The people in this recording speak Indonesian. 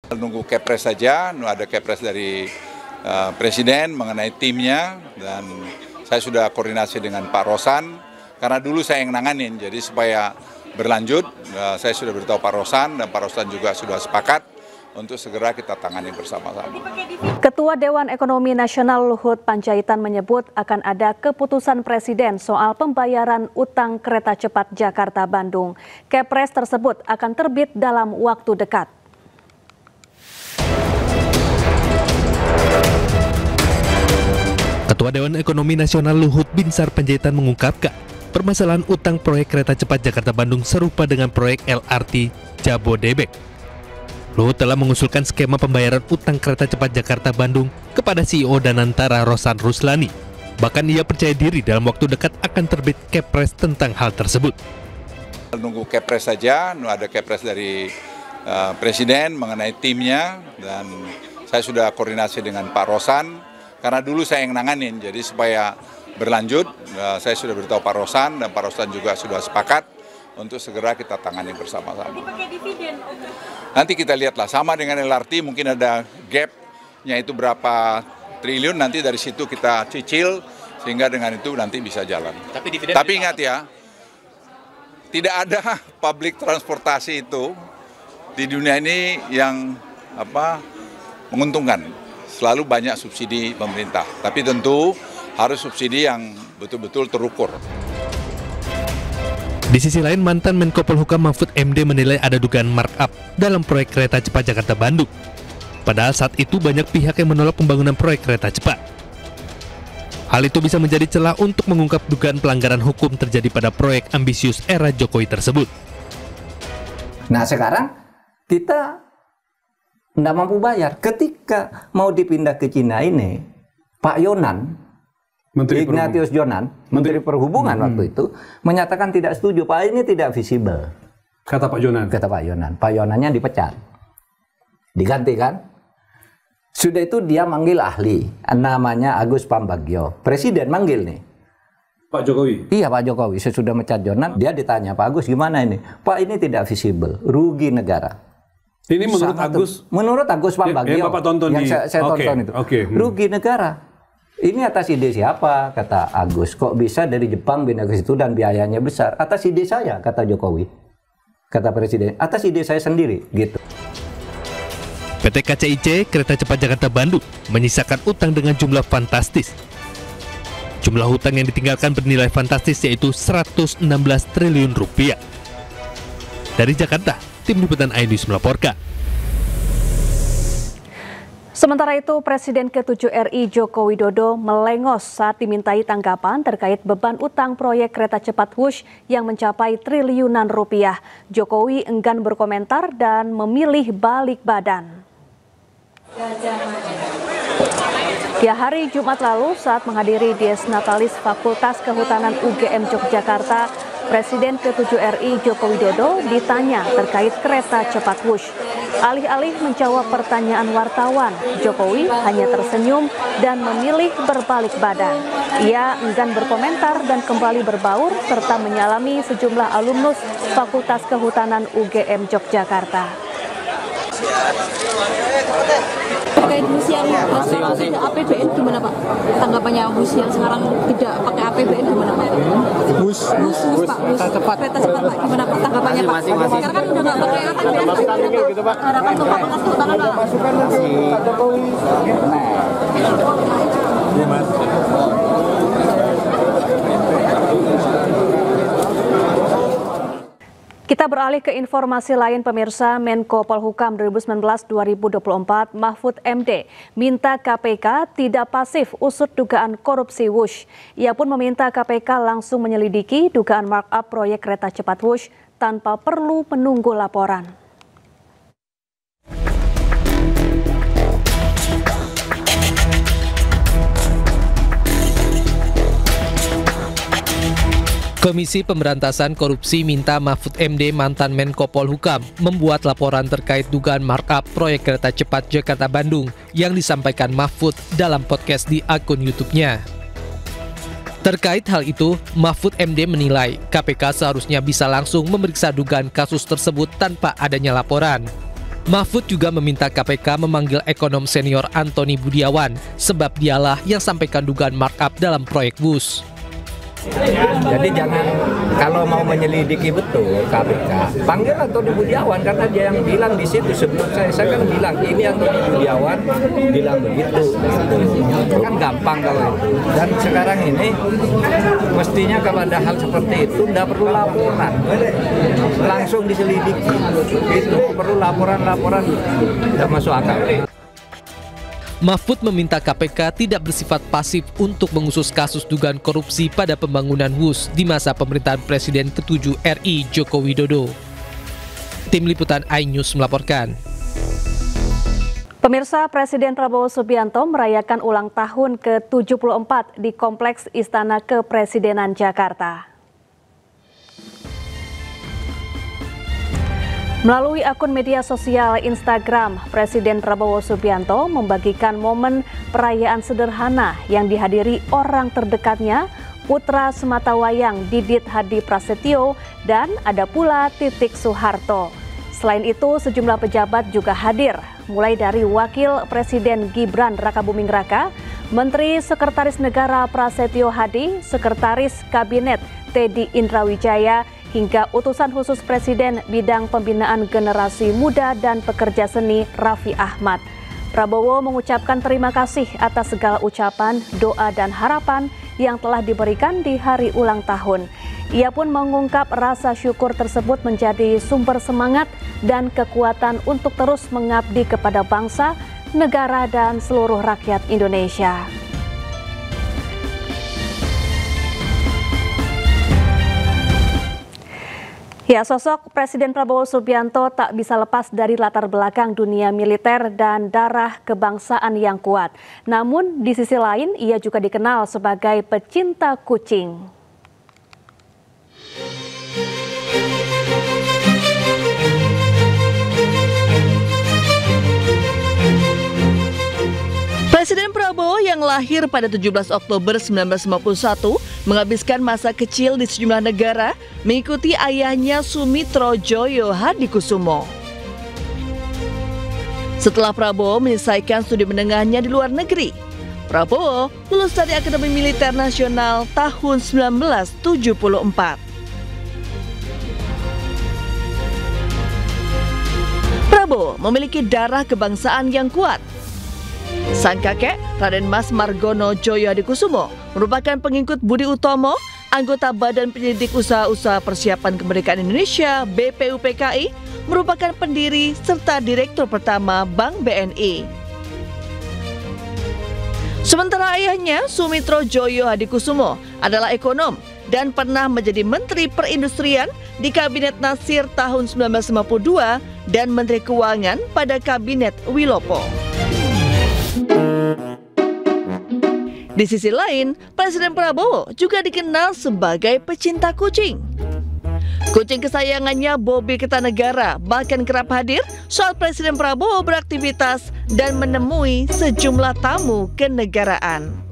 Nunggu Kepres saja, ada Kepres dari Presiden mengenai timnya, dan saya sudah koordinasi dengan Pak Rosan, karena dulu saya yang nanganin, jadi supaya berlanjut, saya sudah beritahu Pak Rosan, dan Pak Rosan juga sudah sepakat untuk segera kita tangani bersama-sama. Ketua Dewan Ekonomi Nasional Luhut Panjaitan menyebut akan ada keputusan Presiden soal pembayaran utang kereta cepat Jakarta-Bandung. Kepres tersebut akan terbit dalam waktu dekat. Ketua Dewan Ekonomi Nasional Luhut Binsar Panjaitan mengungkapkan, permasalahan utang proyek kereta cepat Jakarta-Bandung serupa dengan proyek LRT Jabodebek. Luhut telah mengusulkan skema pembayaran utang kereta cepat Jakarta-Bandung kepada CEO Danantara Rosan Ruslani. Bahkan ia percaya diri dalam waktu dekat akan terbit Kepres tentang hal tersebut. Nunggu Kepres saja, ada Kepres dari Presiden mengenai timnya, dan saya sudah koordinasi dengan Pak Rosan, karena dulu saya yang nanganin, jadi supaya berlanjut, saya sudah beritahu Pak Rosan, dan Pak Rosan juga sudah sepakat untuk segera kita tangani bersama-sama. Nanti kita lihatlah, sama dengan LRT mungkin ada gap-nya itu berapa triliun, nanti dari situ kita cicil, sehingga dengan itu nanti bisa jalan. Tapi ingat ya, tidak ada public transportasi itu di dunia ini yang menguntungkan. Selalu banyak subsidi pemerintah, tapi tentu harus subsidi yang betul-betul terukur. Di sisi lain, mantan Menko Polhukam Mahfud MD menilai ada dugaan markup dalam proyek kereta cepat Jakarta-Bandung. Padahal saat itu banyak pihak yang menolak pembangunan proyek kereta cepat. Hal itu bisa menjadi celah untuk mengungkap dugaan pelanggaran hukum terjadi pada proyek ambisius era Jokowi tersebut. Nah sekarang kita tidak mampu bayar. Ketika mau dipindah ke Cina ini, Pak Yonan, Ignatius Jonan, Menteri Perhubungan waktu itu, menyatakan tidak setuju. Pak ini tidak visible. Kata Pak Yonan. Kata Pak Yonan. Pak Yonannya dipecat. Diganti kan? Sudah itu dia manggil ahli. Namanya Agus Pambagio. Presiden manggil nih. Pak Jokowi? Iya Pak Jokowi. Sesudah mecat Jonan, dia ditanya, Pak Agus gimana ini? Pak ini tidak visible. Rugi negara. Ini menurut Agus? Menurut Agus Pambagio. Yang Bapak tonton yang saya tonton itu. Rugi negara. Ini atas ide siapa? Kata Agus. Kok bisa dari Jepang pindah ke situ dan biayanya besar? Atas ide saya, kata Jokowi. Kata Presiden, atas ide saya sendiri, gitu. PT KCIC Kereta Cepat Jakarta-Bandung menyisakan utang dengan jumlah fantastis. Jumlah hutang yang ditinggalkan bernilai fantastis yaitu 116 triliun rupiah. Dari Jakarta, Tim Liputan iNews melaporkan. Sementara itu, Presiden ke-7 RI Joko Widodo melengos saat dimintai tanggapan terkait beban utang proyek kereta cepat Wush yang mencapai triliunan rupiah. Jokowi enggan berkomentar dan memilih balik badan. Di hari Jumat lalu saat menghadiri Dies Natalis Fakultas Kehutanan UGM Yogyakarta, Presiden ke-7 RI Joko Widodo ditanya terkait kereta cepat Wush. Alih-alih menjawab pertanyaan wartawan, Jokowi hanya tersenyum dan memilih berbalik badan. Ia enggan berkomentar dan kembali berbaur serta menyalami sejumlah alumnus Fakultas Kehutanan UGM Yogyakarta. Terkait bus yang sekarang tidak APBN gimana Pak? Tanggapannya bus yang sekarang tidak pakai APBN gimana Pak? Bus kereta cepat Pak, gimana Pak tanggapannya Pak? Sekarang kan udah nggak pakai APBN gitu Pak. Harapan Bapak Penas Kehutanan Pak? Pak Jokowi. Kita beralih ke informasi lain pemirsa. Menko Polhukam 2019-2024 Mahfud MD minta KPK tidak pasif usut dugaan korupsi Wush. Ia pun meminta KPK langsung menyelidiki dugaan markup proyek kereta cepat Wush tanpa perlu menunggu laporan. Komisi Pemberantasan Korupsi minta Mahfud MD mantan Menko Polhukam membuat laporan terkait dugaan markup proyek kereta cepat Jakarta-Bandung yang disampaikan Mahfud dalam podcast di akun YouTube-nya. Terkait hal itu, Mahfud MD menilai KPK seharusnya bisa langsung memeriksa dugaan kasus tersebut tanpa adanya laporan. Mahfud juga meminta KPK memanggil ekonom senior Antoni Budiawan, sebab dialah yang sampaikan dugaan markup dalam proyek WUS. Jadi jangan, kalau mau menyelidiki betul KPK, panggil Antoni Budiawan, karena dia yang bilang di situ. Sebelum saya kan bilang ini Antoni Budiawan bilang begitu. Kan gampang kalau itu. Dan sekarang ini mestinya kalau ada hal seperti itu tidak perlu laporan, langsung diselidiki. Itu perlu laporan tidak masuk akal. Mahfud meminta KPK tidak bersifat pasif untuk mengusut kasus dugaan korupsi pada pembangunan WUS di masa pemerintahan Presiden ke-7 RI Joko Widodo. Tim Liputan iNews melaporkan. Pemirsa, Presiden Prabowo Subianto merayakan ulang tahun ke-74 di Kompleks Istana Kepresidenan Jakarta. Melalui akun media sosial Instagram, Presiden Prabowo Subianto membagikan momen perayaan sederhana yang dihadiri orang terdekatnya, putra sematawayang Didit Hadi Prasetyo, dan ada pula Titik Soeharto. Selain itu, sejumlah pejabat juga hadir, mulai dari Wakil Presiden Gibran Rakabuming Raka, Menteri Sekretaris Negara Prasetyo Hadi, Sekretaris Kabinet Teddy Indrawijaya, hingga utusan khusus Presiden bidang pembinaan generasi muda dan pekerja seni Raffi Ahmad. Prabowo mengucapkan terima kasih atas segala ucapan, doa, dan harapan yang telah diberikan di hari ulang tahun. Ia pun mengungkap rasa syukur tersebut menjadi sumber semangat dan kekuatan untuk terus mengabdi kepada bangsa, negara, dan seluruh rakyat Indonesia. Ya, sosok Presiden Prabowo Subianto tak bisa lepas dari latar belakang dunia militer dan darah kebangsaan yang kuat. Namun di sisi lain, ia juga dikenal sebagai pecinta kucing. Presiden Prabowo yang lahir pada 17 Oktober 1951 menghabiskan masa kecil di sejumlah negara mengikuti ayahnya Sumitro Joyo Hadikusumo. Setelah Prabowo menyelesaikan studi menengahnya di luar negeri, Prabowo lulus dari Akademi Militer Nasional tahun 1974. Prabowo memiliki darah kebangsaan yang kuat. Sang kakek, Raden Mas Margono Joyo Hadikusumo, merupakan pengikut Budi Utomo, anggota Badan Penyelidik Usaha-Usaha Persiapan Kemerdekaan Indonesia (BPUPKI), merupakan pendiri serta direktur pertama Bank BNI. Sementara ayahnya, Sumitro Joyo Hadikusumo, adalah ekonom dan pernah menjadi Menteri Perindustrian di Kabinet Nasir tahun 1952 dan Menteri Keuangan pada Kabinet Wilopo. Di sisi lain, Presiden Prabowo juga dikenal sebagai pecinta kucing. Kucing kesayangannya Bobby Kertanegara bahkan kerap hadir saat Presiden Prabowo beraktivitas dan menemui sejumlah tamu kenegaraan.